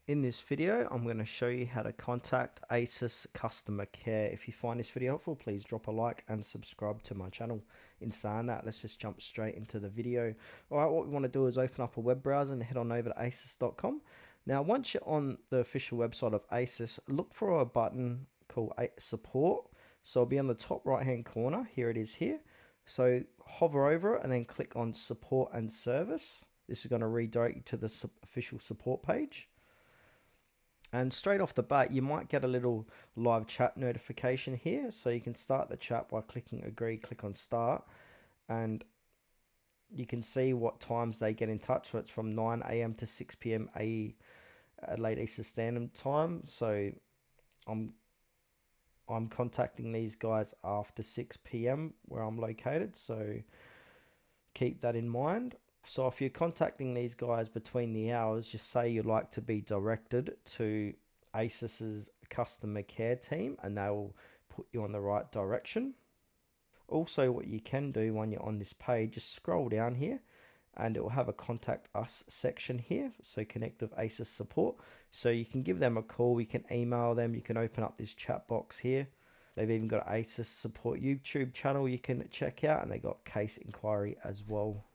In this video, I'm going to show you how to contact Asus customer care. If you find this video helpful, please drop a like and subscribe to my channel. In saying that, let's just jump straight into the video. Alright, what we want to do is open up a web browser and head on over to asus.com. Now, once you're on the official website of Asus, look for a button called support. So it'll be on the top right hand corner. Here it is here. So hover over it and then click on support and service. This is going to redirect you to the official support page. And straight off the bat, you might get a little live chat notification here. So you can start the chat by clicking agree, click on start. And you can see what times they get in touch. So it's from 9 a.m. to 6 p.m. Late Eastern Standard Time. So I'm contacting these guys after 6 p.m. where I'm located. So keep that in mind. So if you're contacting these guys between the hours, just say you'd like to be directed to Asus's customer care team and they will put you on the right direction. Also, what you can do when you're on this page, just scroll down here and it will have a contact us section here. So connect with Asus support. So you can give them a call, you can email them, you can open up this chat box here. They've even got an Asus support YouTube channel you can check out, and they got case inquiry as well.